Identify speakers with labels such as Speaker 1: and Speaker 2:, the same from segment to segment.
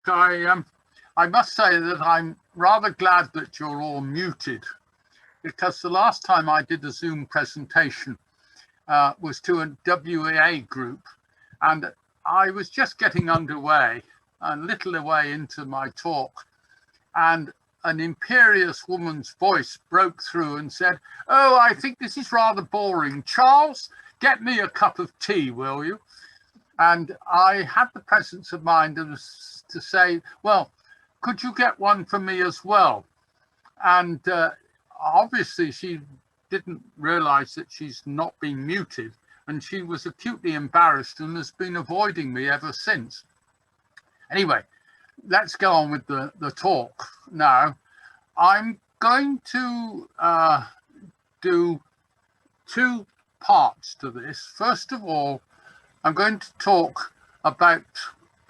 Speaker 1: I I must say that I'm rather glad that you're all muted, because the last time I did a Zoom presentation was to a WEA group, and I was just getting underway, a little way into my talk, and an imperious woman's voice broke through and said, "Oh, I think this is rather boring. Charles, get me a cup of tea, will you?" And I had the presence of mind to say, "Well, could you get one for me as well?" And obviously she didn't realize that she's not been muted, and she was acutely embarrassed and has been avoiding me ever since. Anyway, let's go on with the talk now. I'm going to do two parts to this. First of all, I'm going to talk about,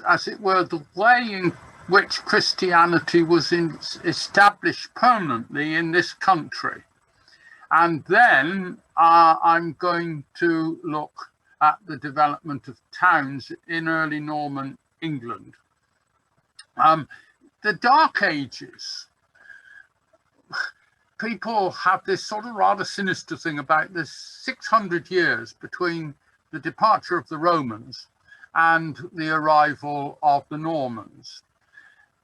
Speaker 1: as it were, the way in which Christianity was established permanently in this country. And then I'm going to look at the development of towns in early Norman England. The Dark Ages, people have this sort of rather sinister thing about this 600 years between the departure of the Romans and the arrival of the Normans.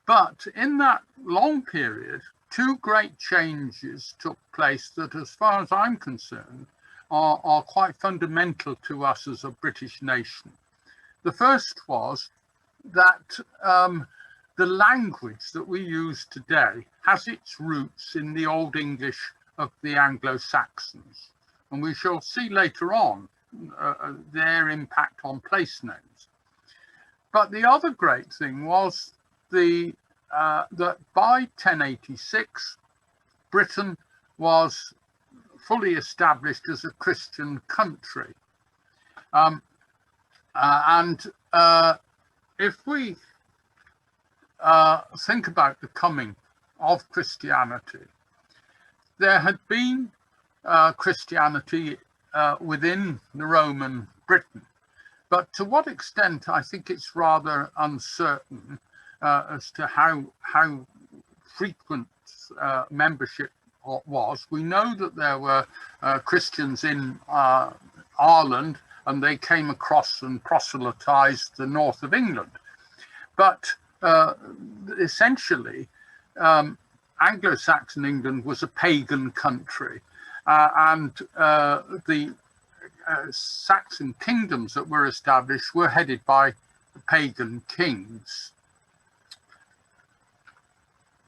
Speaker 1: But in that long period, two great changes took place that, as far as I'm concerned, are quite fundamental to us as a British nation. The first was that the language that we use today has its roots in the Old English of the Anglo-Saxons. And we shall see later on their impact on place names. But the other great thing was that by 1086, Britain was fully established as a Christian country. If we think about the coming of Christianity, there had been Christianity within the Roman Britain, but to what extent, I think it's rather uncertain as to how frequent membership was. We know that there were Christians in Ireland, and they came across and proselytized the north of England. But essentially, Anglo-Saxon England was a pagan country, and the Saxon kingdoms that were established were headed by pagan kings.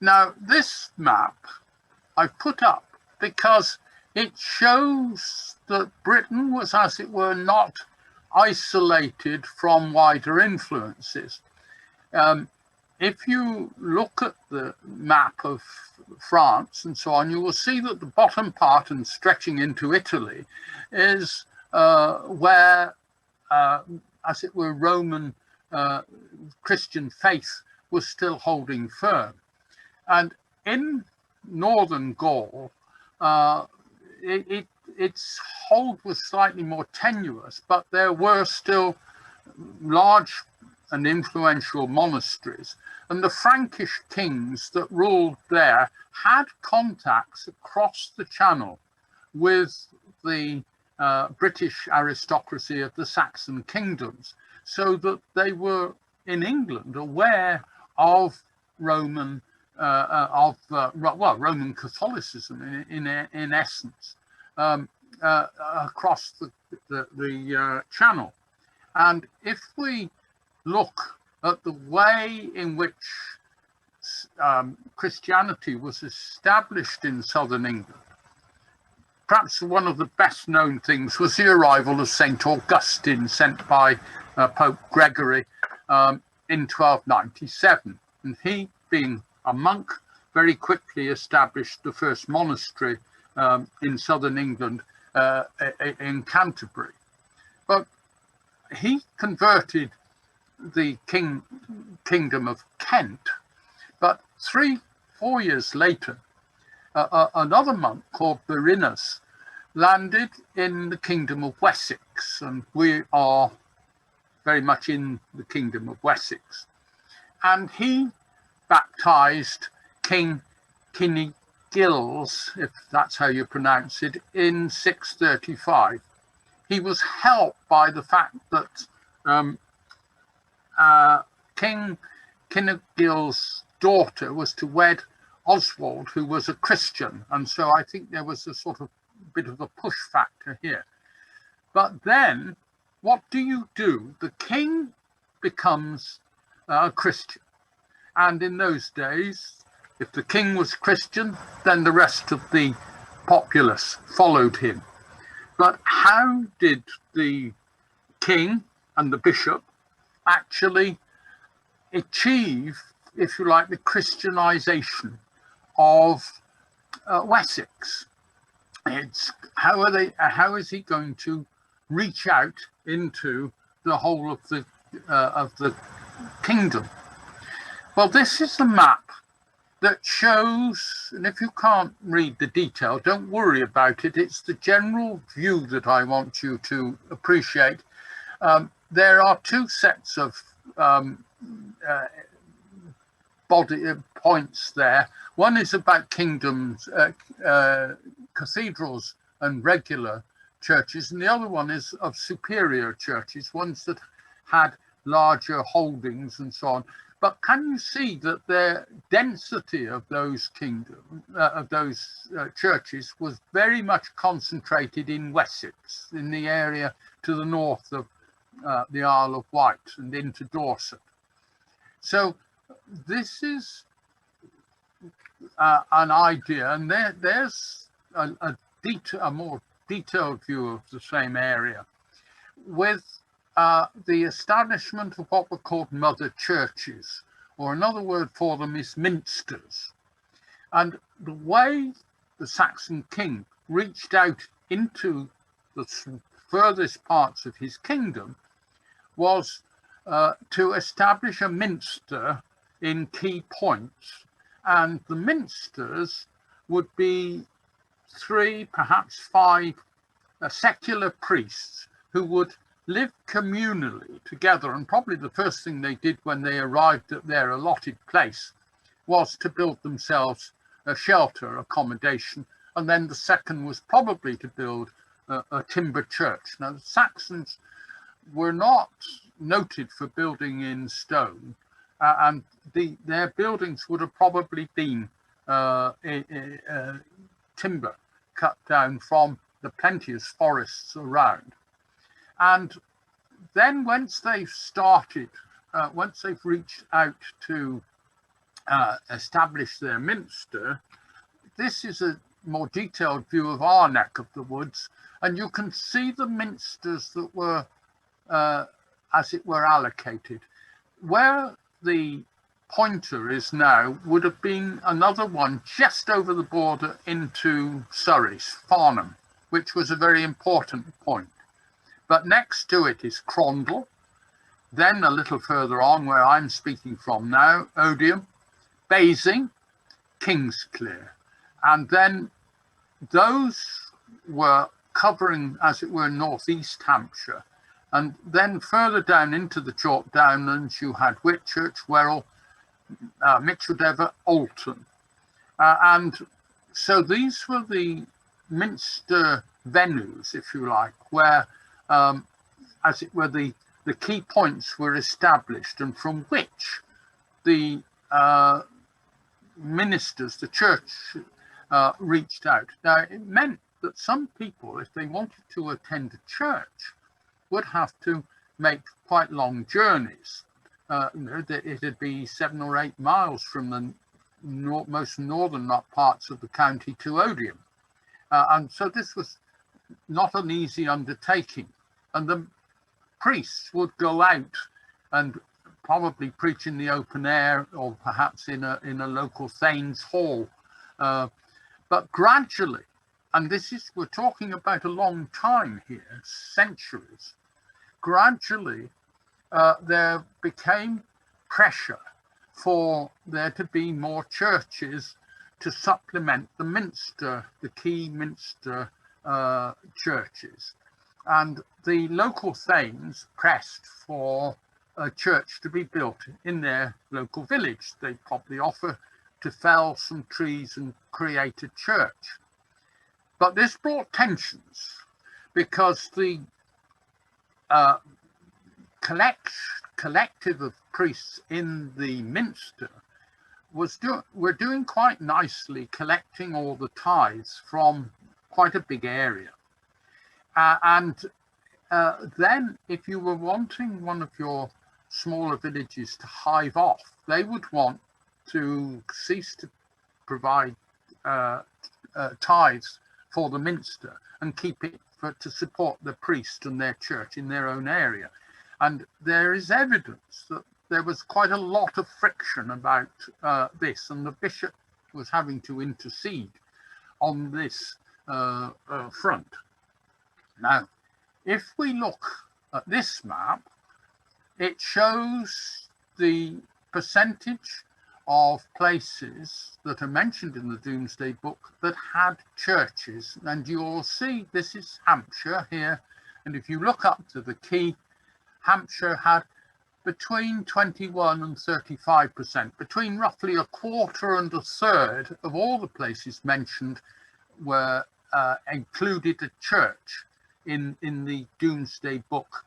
Speaker 1: Now, this map I've put up because it shows that Britain was, as it were, not isolated from wider influences. If you look at the map of France and so on, you will see that the bottom part and stretching into Italy is where, as it were, Roman Christian faith was still holding firm. And in northern Gaul, its hold was slightly more tenuous, but there were still large and influential monasteries. And the Frankish kings that ruled there had contacts across the Channel with the British aristocracy of the Saxon kingdoms, so that they were in England aware of Roman Roman Catholicism in essence across the Channel. And if we look at the way in which Christianity was established in southern England, perhaps one of the best known things was the arrival of St. Augustine, sent by Pope Gregory in 1297. And he, being a monk, very quickly established the first monastery in southern England in Canterbury. But he converted the kingdom of Kent, but 3-4 years later, another monk called Birinus landed in the kingdom of Wessex, and we are very much in the kingdom of Wessex. And he baptized King Kinigills, if that's how you pronounce it, in 635. He was helped by the fact that King Kinigil's daughter was to wed Oswald, who was a Christian. And so I think there was a sort of bit of a push factor here. But then what do you do? The king becomes a Christian. And in those days, if the king was Christian, then the rest of the populace followed him. But how did the king and the bishop actually achieve, if you like, the Christianization of Wessex? It's how is he going to reach out into the whole of the kingdom? Well, this is a map that shows, and if you can't read the detail, don't worry about it. It's the general view that I want you to appreciate. There are two sets of body points there. One is about kingdoms, cathedrals and regular churches, and the other one is of superior churches, ones that had larger holdings and so on. But can you see that the density of those churches was very much concentrated in Wessex, in the area to the north of the Isle of Wight and into Dorset? So this is an idea, and there's a more detailed view of the same area with the establishment of what were called mother churches, or another word for them is minsters. And the way the Saxon king reached out into the furthest parts of his kingdom was to establish a minster in key points. And the minsters would be 3, perhaps 5 secular priests who would live communally together. And probably the first thing they did when they arrived at their allotted place was to build themselves a shelter, accommodation. And then the second was probably to build a timber church. Now, the Saxons were not noted for building in stone, and their buildings would have probably been timber cut down from the plenteous forests around. And then once they've started, once they've reached out to establish their minster, this is a more detailed view of our neck of the woods, and you can see the minsters that were, as it were, allocated. Where the pointer is now would have been another one just over the border into Surrey, Farnham, which was a very important point. But next to it is Crondall, then a little further on where I'm speaking from now, Odium, Beijing, Kingsclear. And then those were covering, as it were, northeast Hampshire. And then further down into the chalk downlands, you had Whitchurch, Werrell, Micheldever, Overton. And so these were the minster venues, if you like, where, as it were, the key points were established and from which the ministers, the church, reached out. Now, it meant that some people, if they wanted to attend a church, would have to make quite long journeys. It'd be 7 or 8 miles from the most northern parts of the county to Odium. And so this was not an easy undertaking. And the priests would go out and probably preach in the open air, or perhaps in a local thane's hall. But gradually, and we're talking about a long time here, centuries, gradually there became pressure for there to be more churches to supplement the minster, the key minster churches. And the local thanes pressed for a church to be built in their local village. They probably offer to fell some trees and create a church. But this brought tensions because the collective of priests in the minster were doing quite nicely, collecting all the tithes from quite a big area. Then if you were wanting one of your smaller villages to hive off, they would want to cease to provide tithes for the minster and keep it to support the priest and their church in their own area. And there is evidence that there was quite a lot of friction about this, and the bishop was having to intercede on this front. Now, if we look at this map, it shows the percentage of places that are mentioned in the Doomsday Book that had churches. And you'll see this is Hampshire here. And if you look up to the key, Hampshire had between 21 and 35%, between roughly a quarter and a third of all the places mentioned were included a church in the Doomsday Book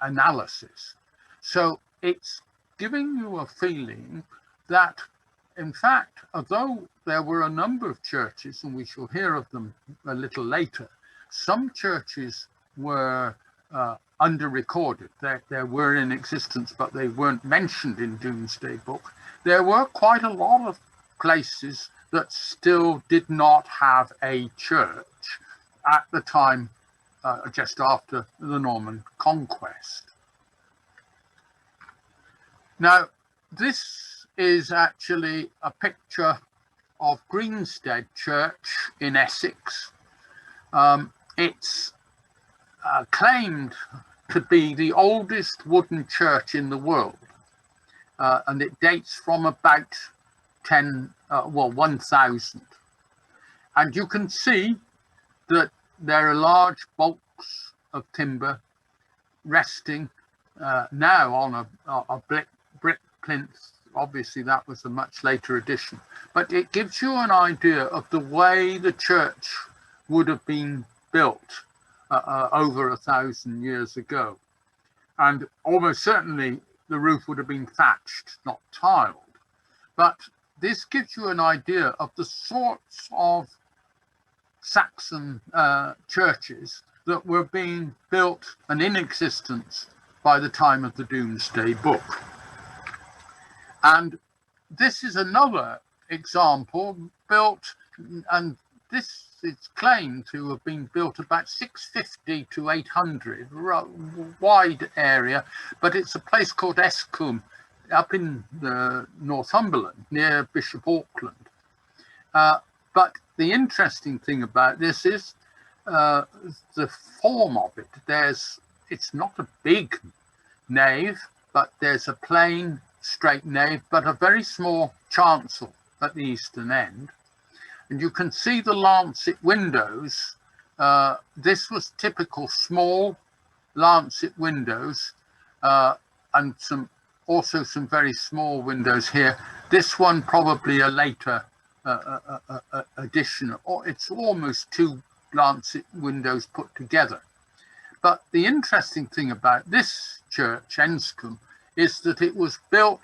Speaker 1: analysis. So it's giving you a feeling that, in fact, although there were a number of churches, and we shall hear of them a little later, some churches were under-recorded. They were in existence, but they weren't mentioned in Doomsday Book. There were quite a lot of places that still did not have a church at the time, just after the Norman conquest. Now, this is actually a picture of Greenstead Church in Essex. It's claimed to be the oldest wooden church in the world, and it dates from about 1000. And you can see that there are large bulks of timber resting now on a brick plinth. Obviously that was a much later addition, but it gives you an idea of the way the church would have been built over 1,000 years ago. And almost certainly the roof would have been thatched, not tiled. But this gives you an idea of the sorts of Saxon churches that were being built and in existence by the time of the Doomsday Book. And this is another example built, and this is claimed to have been built about 650 to 800, wide area, but it's a place called Ensconce up in Northumberland near Bishop Auckland. But the interesting thing about this is the form of it. It's not a big nave, but there's a plain straight nave, but a very small chancel at the eastern end. And you can see the lancet windows. This was typical small lancet windows, and also some very small windows here. This one probably a later addition, or it's almost two lancet windows put together. But the interesting thing about this church, Ensconce, is that it was built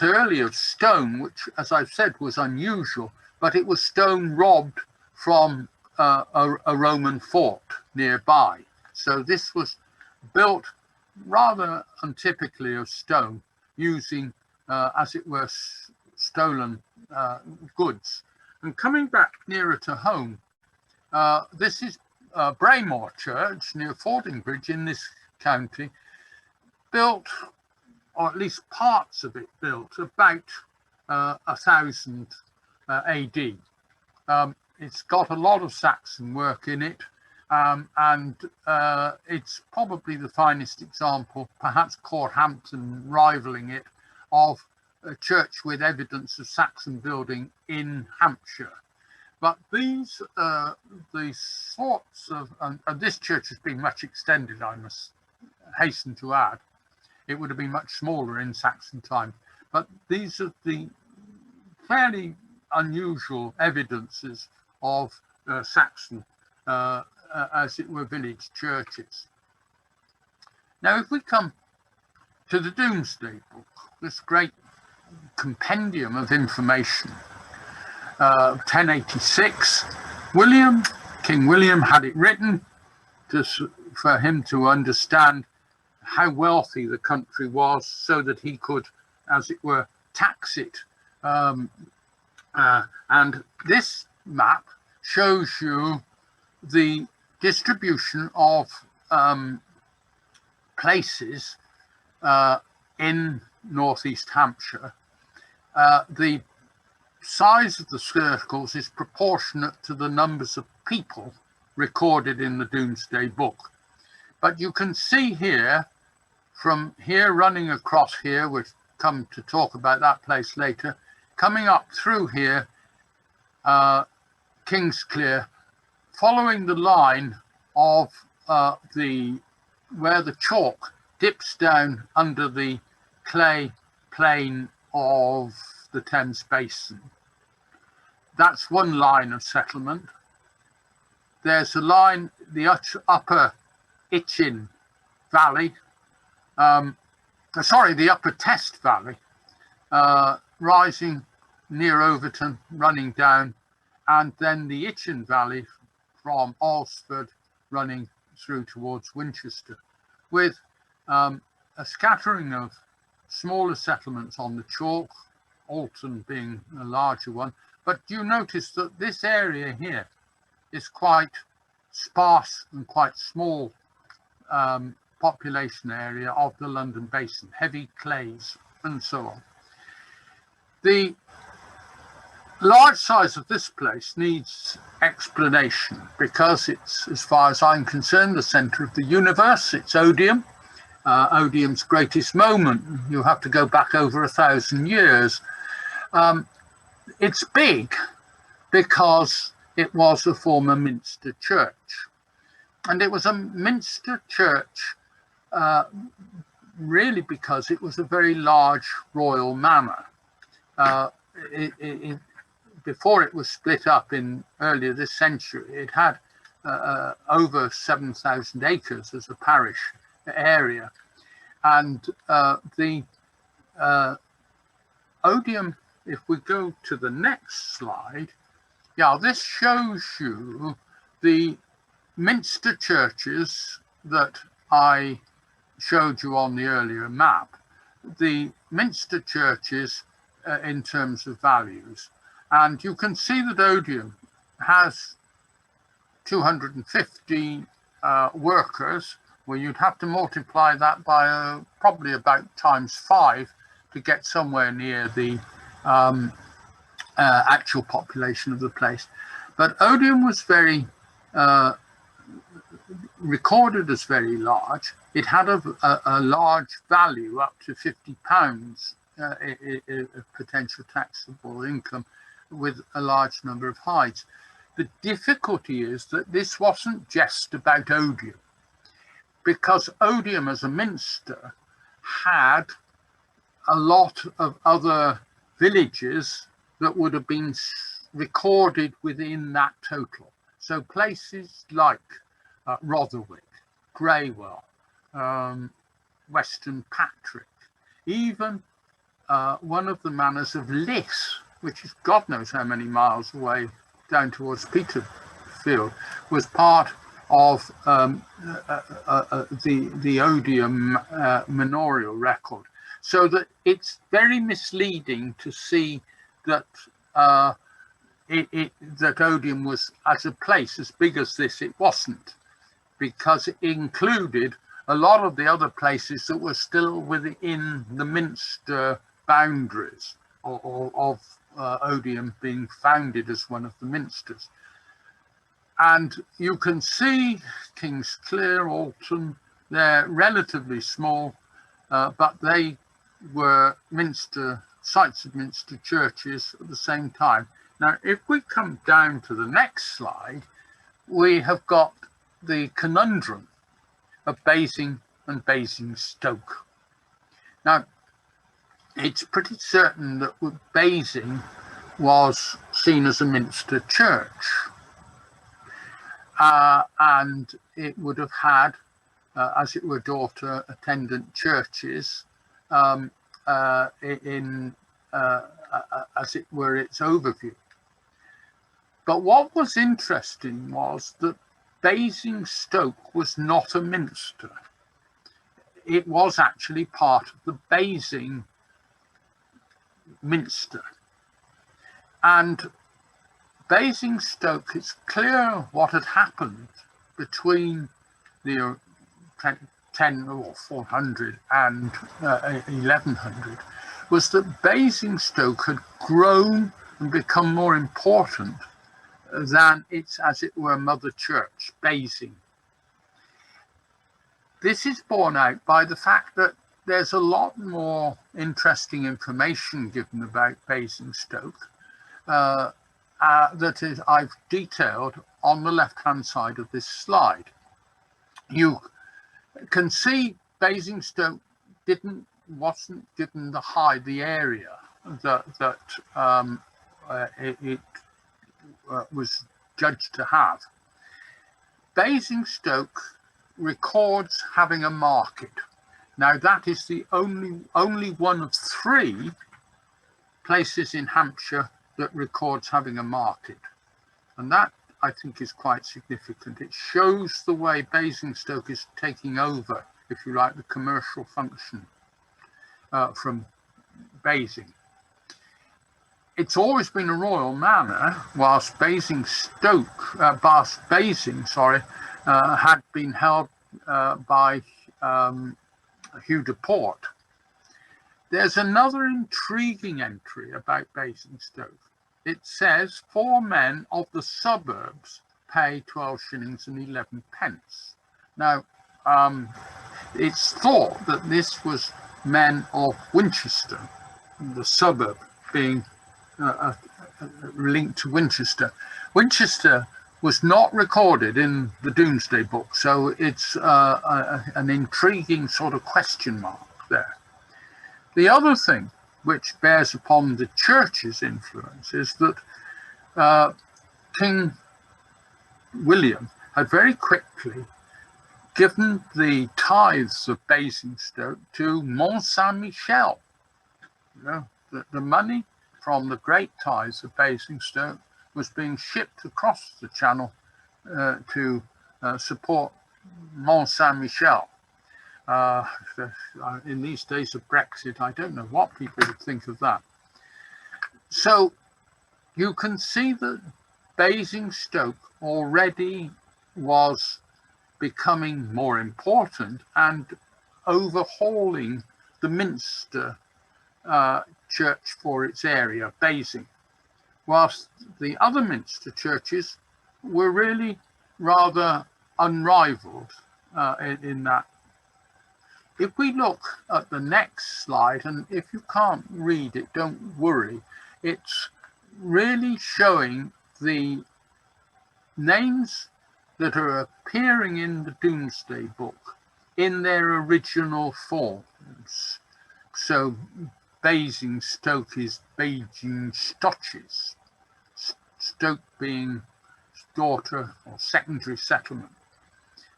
Speaker 1: early of stone, which, as I've said, was unusual, but it was stone robbed from a Roman fort nearby. So this was built rather untypically of stone, using, as it were, stolen goods. And coming back nearer to home, this is Braymore Church near Fordingbridge in this county, built, or at least parts of it built, about 1000 AD. It's got a lot of Saxon work in it, and it's probably the finest example, perhaps Corhampton rivaling it, of a church with evidence of Saxon building in Hampshire. But these sorts of, and this church has been much extended, I must hasten to add, it would have been much smaller in Saxon time. But these are the fairly unusual evidences of Saxon, as it were, village churches. Now, if we come to the Doomsday Book, this great compendium of information, 1086, King William had it written for him to understand how wealthy the country was, so that he could, as it were, tax it. And this map shows you the distribution of places in northeast Hampshire. The size of the circles is proportionate to the numbers of people recorded in the Doomsday Book. But you can see here, from here running across here, we'll come to talk about that place later, coming up through here, Kingsclear, following the line of where the chalk dips down under the clay plain of the Thames Basin. That's one line of settlement. There's a line, the upper Itchen Valley, the upper Test Valley, rising near Overton, running down, and then the Itchen Valley from Alresford running through towards Winchester, with a scattering of smaller settlements on the chalk, Overton being a larger one. But you notice that this area here is quite sparse and quite small population area of the London Basin, heavy clays and so on. The large size of this place needs explanation because it's, as far as I'm concerned, the centre of the universe. It's odium, odium's greatest moment. You have to go back over 1,000 years. It's big because it was a former minster church. And it was a minster church really because it was a very large royal manor. Before it was split up in earlier this century, it had over 7,000 acres as a parish area. And the odium, if we go to the next slide, this shows you the minster churches that I showed you on the earlier map. The minster churches in terms of values. And you can see that odium has 250 workers, where you'd have to multiply that by probably about ×5 to get somewhere near the actual population of the place. But odium was very recorded as very large. It had a large value, up to £50 potential taxable income, with a large number of hides. The difficulty is that this wasn't just about odium, because odium as a minster had a lot of other villages that would have been recorded within that total. So places like Rotherwick, Greywell, Weston Patrick, even one of the manors of Liss, which is God knows how many miles away down towards Peterfield, was part of the odium manorial record. So that it's very misleading to see that that odium was, as a place as big as this, it wasn't, because it included a lot of the other places that were still within the minster boundaries of odium being founded as one of the minsters. And you can see Kingsclear, Alton, they're relatively small, but they were minster sites of minster churches at the same time. Now, if we come down to the next slide, we have got the conundrum of basing and Basingstoke. Now, it's pretty certain that Basing was seen as a minster church, and it would have had, as it were, daughter attendant churches in as it were, its overview. But what was interesting was that Basingstoke was not a minster. It was actually part of the Basing minster. And Basingstoke, it's clear what had happened between the 10 or 400 and 1100 was that Basingstoke had grown and become more important than its, as it were, mother church, Basing. This is borne out by the fact that there's a lot more interesting information given about Basingstoke that is I've detailed on the left-hand side of this slide. You can see Basingstoke wasn't given the area that it was judged to have. Basingstoke records having a market. Now that is the only one of 3 places in Hampshire that records having a market, and that I think is quite significant. It shows the way Basingstoke is taking over, if you like, the commercial function from Basing. It's always been a royal manor, whilst Basing, had been held by Hugh de Port. There's another intriguing entry about Basingstoke. It says 4 men of the suburbs pay 12 shillings and 11 pence. Now, it's thought that this was men of Winchester, the suburb being linked to Winchester. Winchester was not recorded in the Doomsday Book, so it's an intriguing sort of question mark there. The other thing which bears upon the church's influence is that King William had very quickly given the tithes of Basingstoke to Mont Saint-Michel. You know, the money from the great tithes of Basingstoke was being shipped across the channel to support Mont Saint-Michel. In these days of Brexit, I don't know what people would think of that. So you can see that Basingstoke already was becoming more important and overhauling the minster church for its area, Basing, whilst the other minster churches were really rather unrivaled in that. If we look at the next slide, and if you can't read it, don't worry, it's really showing the names that are appearing in the Doomsday Book in their original forms. So Basingstoke is Beijing Stoches, Stoke being daughter or secondary settlement.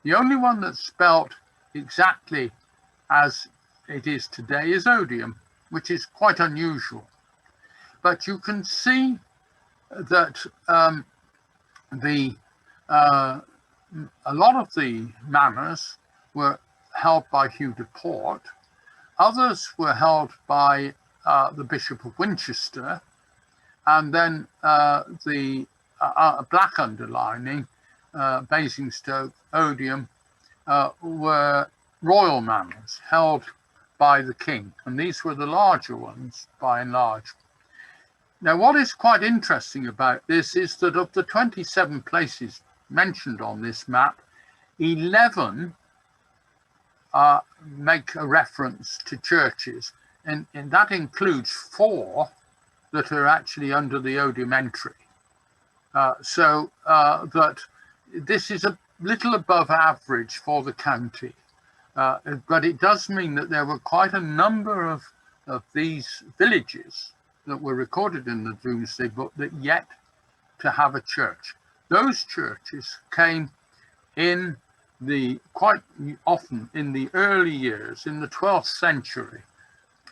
Speaker 1: The only one that's spelt exactly as it is today is Odium, which is quite unusual. But you can see that a lot of the manors were held by Hugh de Port. Others were held by the Bishop of Winchester, and then the black underlining, Basingstoke, Odium, were royal manors held by the king, and these were the larger ones by and large. Now, what is quite interesting about this is that of the 27 places mentioned on this map, 11 make a reference to churches, and that includes 4 that are actually under the Odium entry. So that this is a little above average for the county. But it does mean that there were quite a number of these villages that were recorded in the Doomsday Book that yet to have a church. Those churches came in quite often in the early years, in the 12th century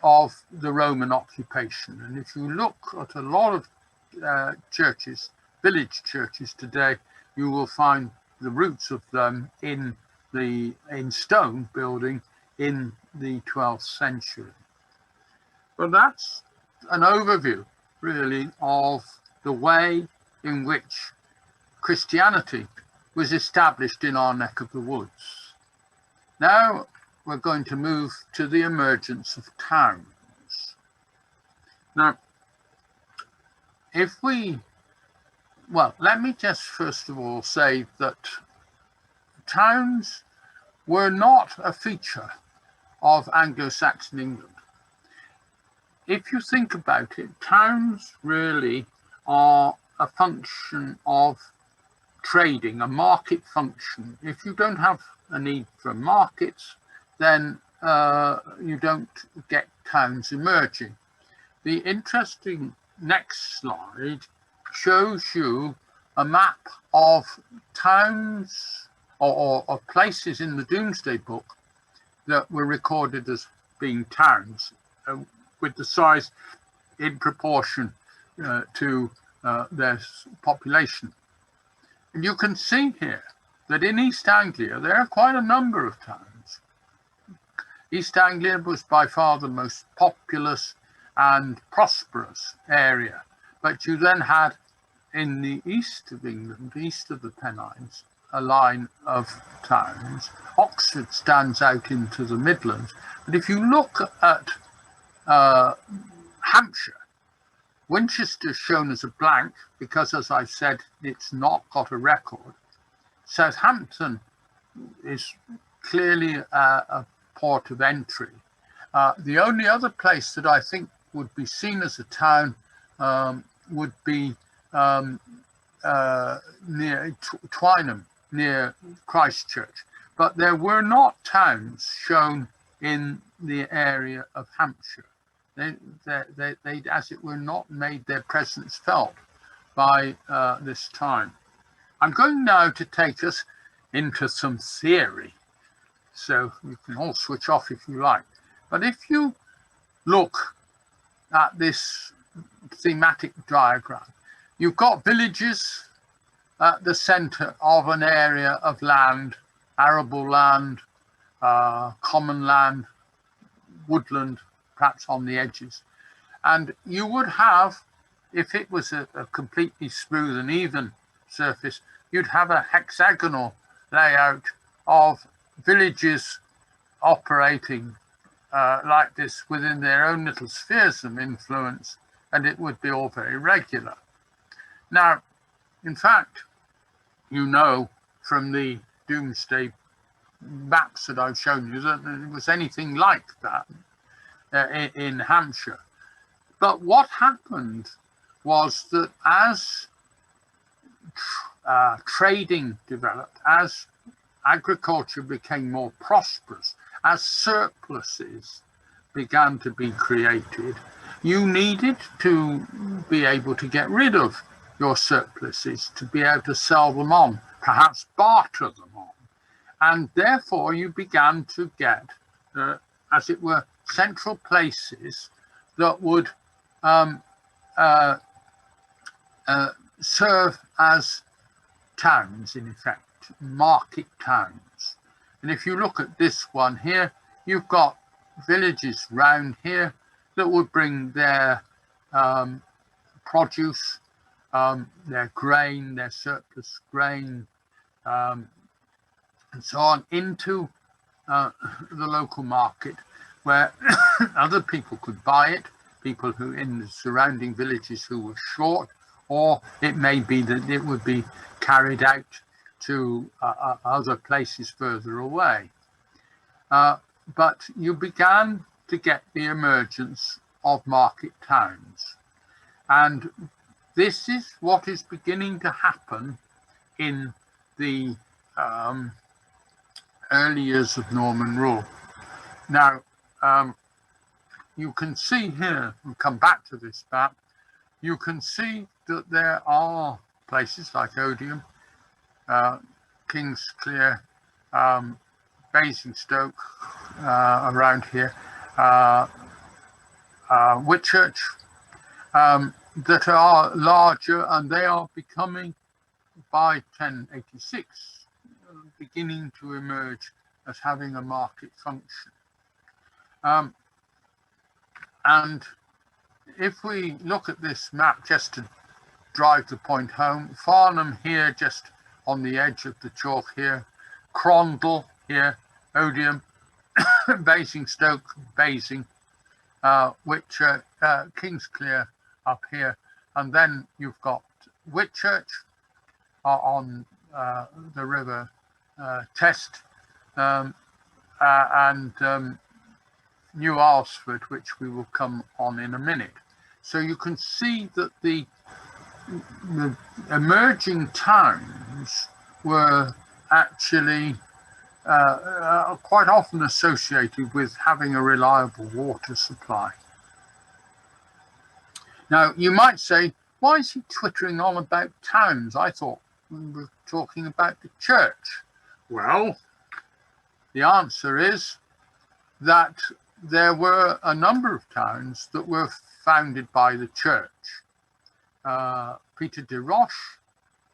Speaker 1: of the Roman occupation. And if you look at a lot of churches, village churches today, you will find the roots of them in stone building in the 12th century. But that's an overview, really, of the way in which Christianity was established in our neck of the woods. Now we're going to move to the emergence of towns. Now, let me just first of all say that towns were not a feature of Anglo-Saxon England. If you think about it, towns really are a function of trading, a market function. If you don't have a need for markets, then you don't get towns emerging. The interesting next slide shows you a map of towns or places in the Doomsday Book that were recorded as being towns, with the size in proportion to their population. And you can see here that in East Anglia, there are quite a number of towns. East Anglia was by far the most populous and prosperous area. But you then had, in the east of England, east of the Pennines, a line of towns. Oxford stands out into the Midlands. But if you look at Hampshire, Winchester is shown as a blank because, as I said, it's not got a record. Southampton is clearly a port of entry. The only other place that I think would be seen as a town would be near Twynham, near Christchurch. But there were not towns shown in the area of Hampshire. They, as it were, not made their presence felt by this time. I'm going now to take us into some theory. So you can all switch off if you like. But if you look at this thematic diagram, you've got villages at the center of an area of land, arable land, common land, woodland, perhaps on the edges. And you would have, if it was a completely smooth and even surface, you'd have a hexagonal layout of villages operating like this within their own little spheres of influence, and it would be all very regular. Now, in fact, you know from the Doomsday maps that I've shown you that it was anything like that in Hampshire. But what happened was that as trading developed, as agriculture became more prosperous, as surpluses began to be created, you needed to be able to get rid of your surpluses, to be able to sell them on, perhaps barter them on. And therefore you began to get, as it were, central places that would serve as towns, in effect, market towns. And if you look at this one here, you've got villages round here that would bring their produce, their grain, their surplus grain, and so on, into the local market where other people could buy it, people who in the surrounding villages who were short, or it may be that it would be carried out to other places further away. But you began to get the emergence of market towns. And this is what is beginning to happen in the early years of Norman rule. Now, you can see here, we'll come back to this map, you can see that there are places like Odium, Kingsclear, Basingstoke around here, Whitchurch, that are larger, and they are becoming, by 1086, beginning to emerge as having a market function. And if we look at this map just to drive the point home, Farnham here just on the edge of the chalk here, Crondall here, Odium, Basingstoke, Basing, Whitchurch, Kingsclear up here, and then you've got Whitchurch on the River Test, and New Alresford, which we will come on in a minute. So you can see that the emerging towns were actually quite often associated with having a reliable water supply. Now, you might say, why is he twittering on about towns? I thought we were talking about the church. Well, the answer is that there were a number of towns that were founded by the church. Peter de Roche,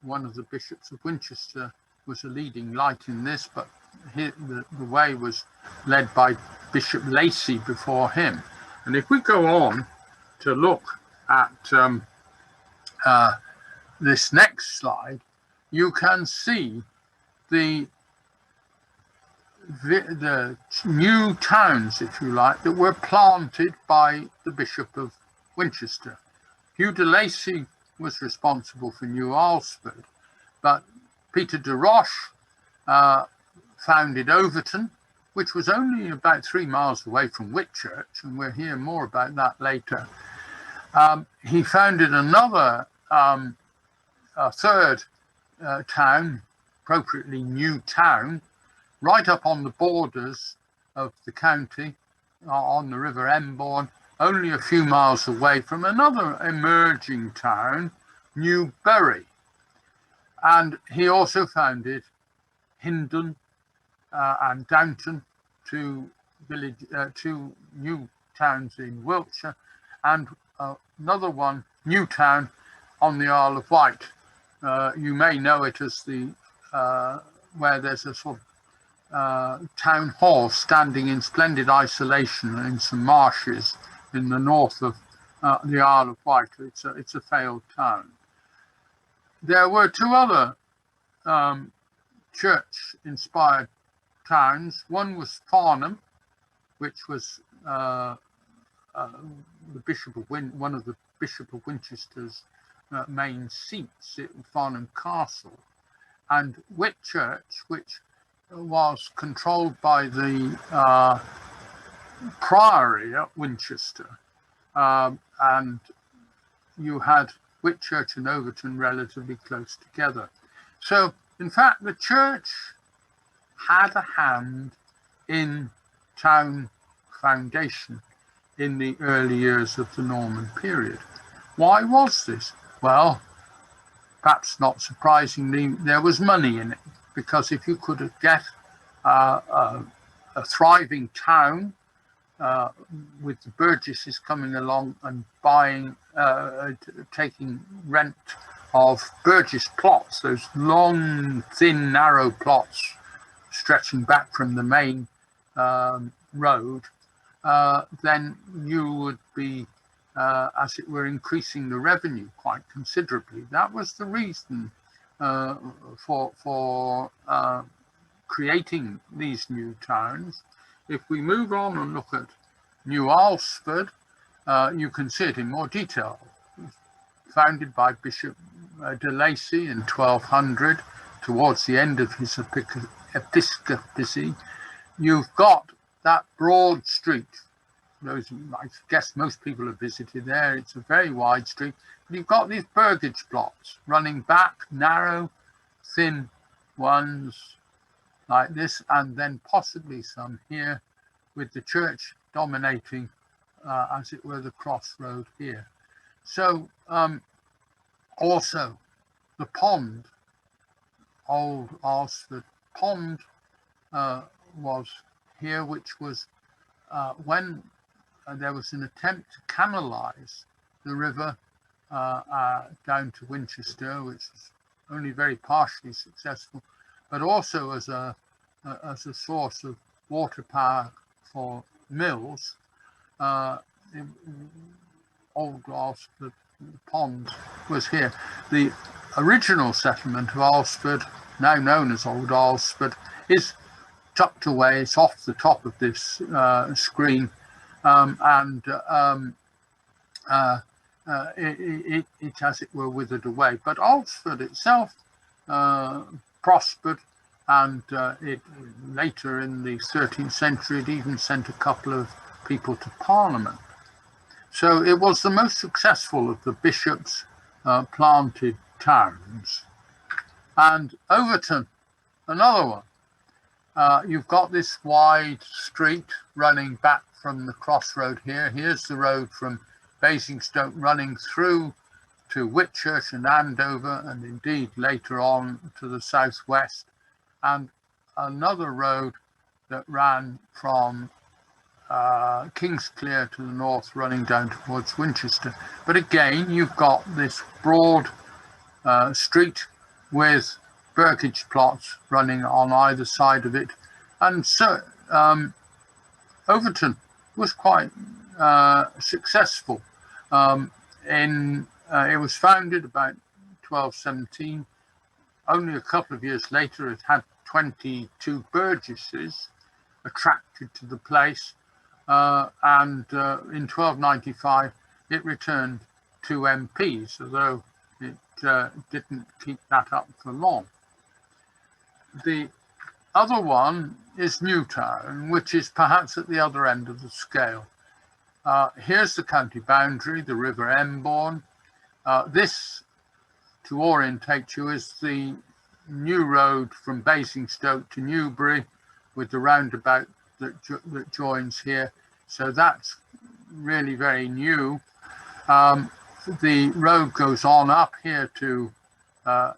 Speaker 1: one of the bishops of Winchester, was a leading light in this, but the way was led by Bishop Lacy before him. And if we go on to look at this next slide, you can see the new towns, if you like, that were planted by the Bishop of Winchester. Hugh de Lacy was responsible for New Alresford, but Peter de Roche founded Overton, which was only about 3 miles away from Whitchurch, and we'll hear more about that later. He founded another, a third town, appropriately new town, right up on the borders of the county, on the River Emborne, only a few miles away from another emerging town, Newbury. And he also founded Hindon and Downton, two new towns in Wiltshire, and another one, Newtown, on the Isle of Wight. You may know it as the where there's a sort of town hall standing in splendid isolation in some marshes in the north of the Isle of Wight. It's a failed town. There were two other church-inspired towns. One was Farnham, which was the one of the Bishop of Winchester's main seats, Farnham Castle, and Whitchurch, which was controlled by the priory at Winchester, and you had Whitchurch and Overton relatively close together. So, in fact, the church had a hand in town foundation in the early years of the Norman period. Why was this? Well, perhaps not surprisingly, there was money in it, because if you could get a thriving town with the burgesses coming along and buying, taking rent of burgess plots, those long, thin, narrow plots stretching back from the main road, then you would be, as it were, increasing the revenue quite considerably. That was the reason for creating these new towns. If we move on and look at New Alresford, you can see it in more detail. Founded by Bishop de Lacy in 1200, towards the end of his episcopacy, you've got that broad street. Those, I guess most people have visited there. It's a very wide street. But you've got these burgage plots running back, narrow, thin ones, like this, and then possibly some here, with the church dominating, as it were, the crossroad here. So also the pond, old Alresford pond, was here, which was when there was an attempt to canalize the river down to Winchester, which was only very partially successful, but also as a source of water power for mills. Old Alresford pond was here. The original settlement of Alresford, now known as Old Alresford, is tucked away. It's off the top of this screen, it, as it were, withered away. But Alresford itself prospered, and it later in the 13th century it even sent a couple of people to Parliament. So it was the most successful of the bishops' planted towns. And Overton, another one. You've got this wide street running back from the crossroad here. Here's the road from Basingstoke running through to Whitchurch and Andover, and indeed later on to the southwest, and another road that ran from Kingsclear to the north, running down towards Winchester. But again, you've got this broad street with burgage plots running on either side of it, and so Overton was quite successful. It was founded about 1217. Only a couple of years later, it had 22 burgesses attracted to the place, and in 1295 it returned 2 MPs, although it didn't keep that up for long. The other one is Newtown, which is perhaps at the other end of the scale. Here's the county boundary, the River Embourne. This, to orientate you, is the new road from Basingstoke to Newbury, with the roundabout that joins here. So that's really very new. The road goes on up here to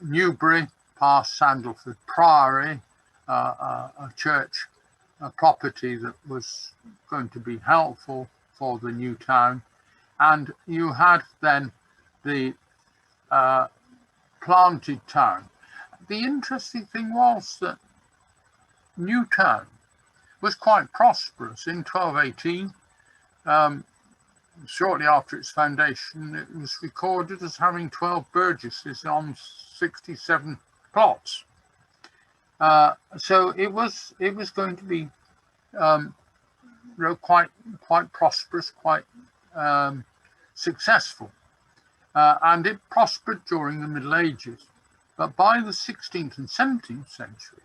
Speaker 1: Newbury, past Sandalford Priory, a church, a property that was going to be helpful for the new town. And you had then the planted town. The interesting thing was that Newtown was quite prosperous. In 1218, shortly after its foundation, it was recorded as having 12 burgesses on 67 plots. So it was going to be quite prosperous, quite successful, and it prospered during the Middle Ages. But by the 16th and 17th century,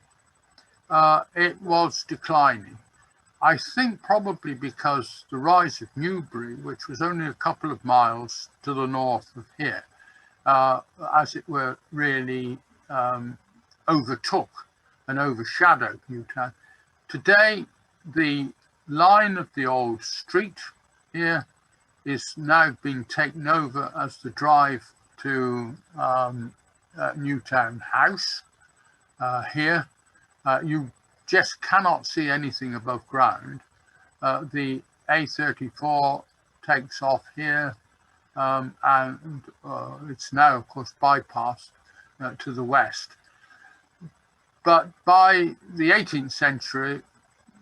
Speaker 1: it was declining. I think probably because the rise of Newbury, which was only a couple of miles to the north of here, as it were, really overtook and overshadowed Newtown. Today, the line of the old street here is now being taken over as the drive to Newtown House. Here, you just cannot see anything above ground. The A34 takes off here, and it's now, of course, bypassed to the west. But by the 18th century,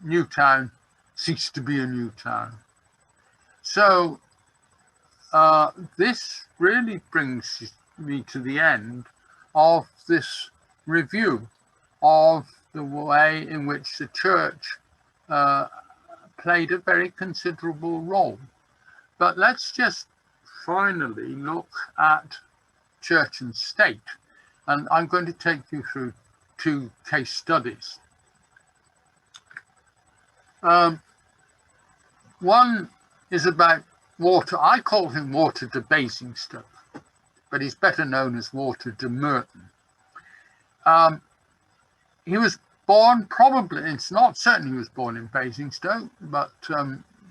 Speaker 1: Newtown ceased to be a new town. So this really brings me to the end of this review of the way in which the church played a very considerable role. But let's just finally look at church and state. And I'm going to take you through 2 case studies. One is about Water. I call him Water de Basingstoke, but he's better known as Water de Merton. He was born, probably, it's not certain he was born in Basingstoke, but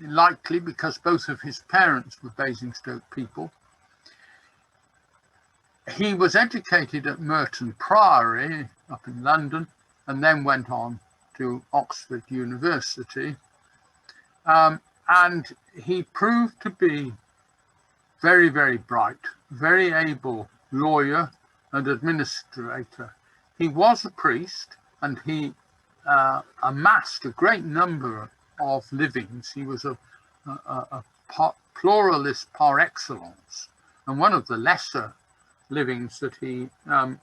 Speaker 1: likely because both of his parents were Basingstoke people. He was educated at Merton Priory up in London and then went on to Oxford University. And he proved to be very, very bright, very able lawyer and administrator. He was a priest and he amassed a great number of livings. He was a pluralist par excellence. And one of the lesser livings that he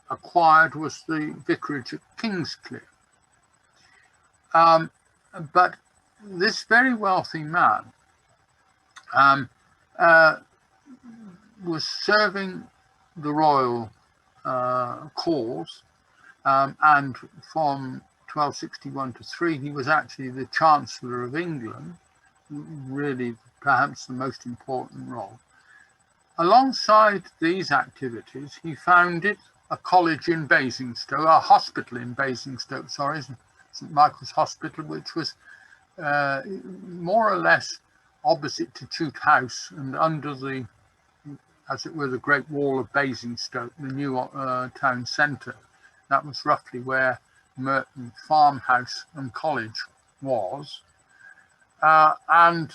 Speaker 1: acquired was the vicarage at Kingsclear. But this very wealthy man was serving the royal cause, and from 1261 to 3 he was actually the Chancellor of England, really perhaps the most important role. Alongside these activities, he founded a college in Basingstoke, a hospital in Basingstoke, sorry, St Michael's Hospital, which was more or less opposite to Chute House and under the, as it were, the Great Wall of Basingstoke, the new town centre. That was roughly where Merton Farmhouse and College was. And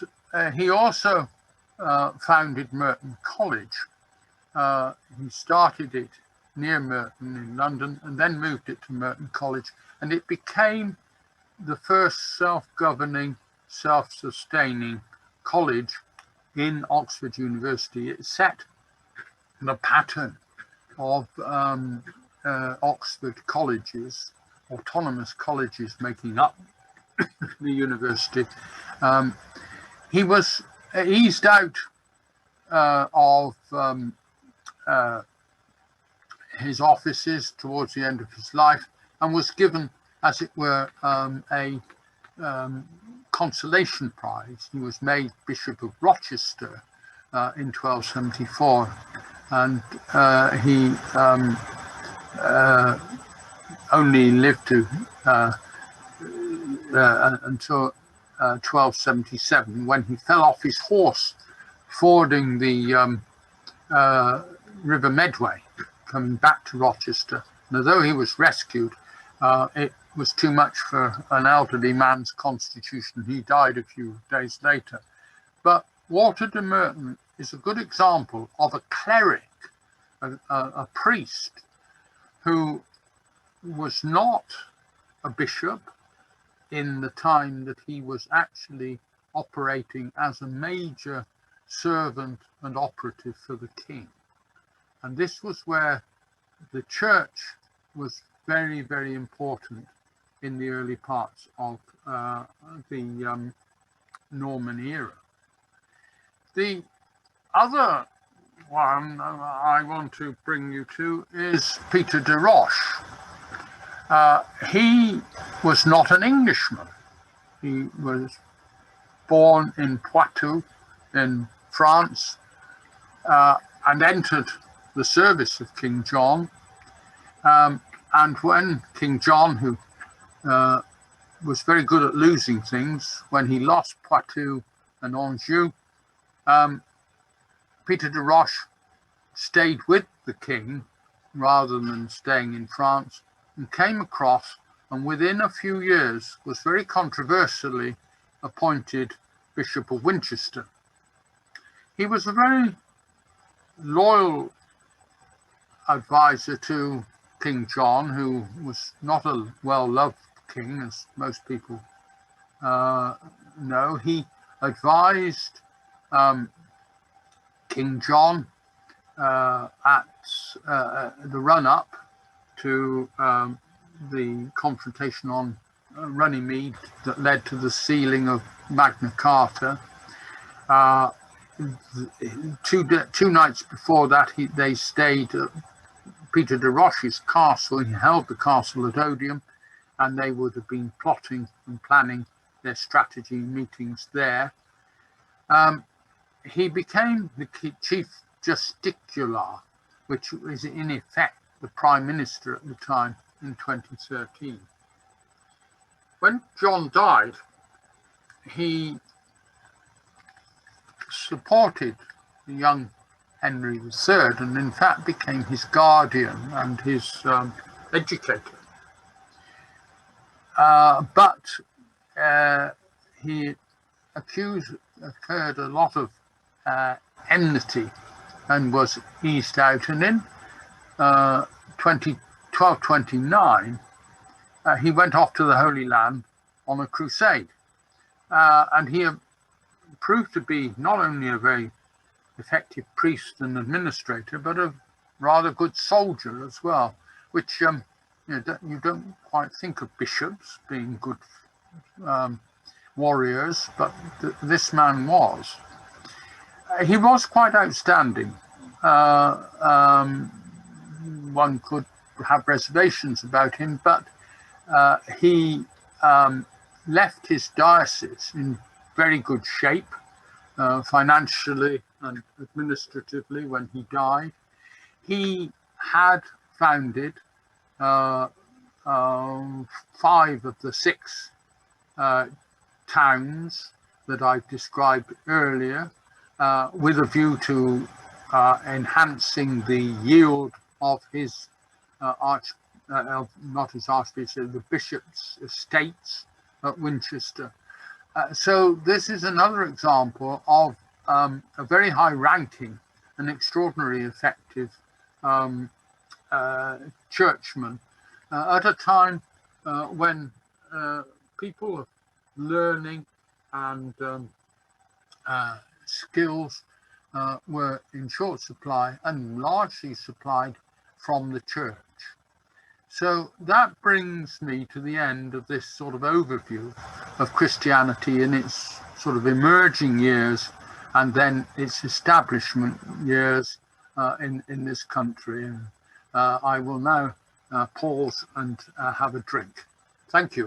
Speaker 1: he also founded Merton College. He started it near Merton in London and then moved it to Merton College, and it became the first self-governing, self-sustaining college in Oxford University. It set the pattern of Oxford colleges, autonomous colleges making up the university. He was eased out of his offices towards the end of his life and was given, as it were, a consolation prize. He was made Bishop of Rochester in 1274, and he only lived to until 1277, when he fell off his horse fording the River Medway, coming back to Rochester. And although he was rescued, it was too much for an elderly man's constitution. He died a few days later. But Walter de Merton is a good example of a cleric, a priest, who was not a bishop in the time that he was actually operating as a major servant and operative for the king. And this was where the church was very, very important in the early parts of the Norman era. The other one I want to bring you to is Peter de Roche. He was not an Englishman. He was born in Poitou in France and entered the service of King John. And when King John, who was very good at losing things, when he lost Poitou and Anjou, Peter de Roche stayed with the king rather than staying in France, and came across, and within a few years was very controversially appointed Bishop of Winchester. He was a very loyal advisor to King John, who was not a well-loved king, as most people know. He advised King John at the run-up to the confrontation on Runnymede that led to the sealing of Magna Carta. Two nights before that, they stayed at Peter de Roche's castle. He held the castle at Odium, and they would have been plotting and planning their strategy meetings there. He became the chief justiciar, which was in effect the prime minister at the time in 2013. when John died, he supported the young Henry III and in fact became his guardian and his educator. But he incurred a lot of enmity and was eased out. And in 1229, he went off to the Holy Land on a crusade. And he proved to be not only a very effective priest and administrator, but a rather good soldier as well, which you don't quite think of bishops being good warriors, but this man was. He was quite outstanding. One could have reservations about him, but he left his diocese in very good shape, financially and administratively when he died. He had founded 5 of the 6 towns that I described earlier, with a view to enhancing the yield of his not his archbishop, the bishop's estates at Winchester. So this is another example of a very high ranking and extraordinarily effective churchman at a time when people of learning and skills were in short supply and largely supplied from the church. So that brings me to the end of this sort of overview of Christianity in its sort of emerging years and then its establishment years in this country. And I will now pause and have a drink. Thank you.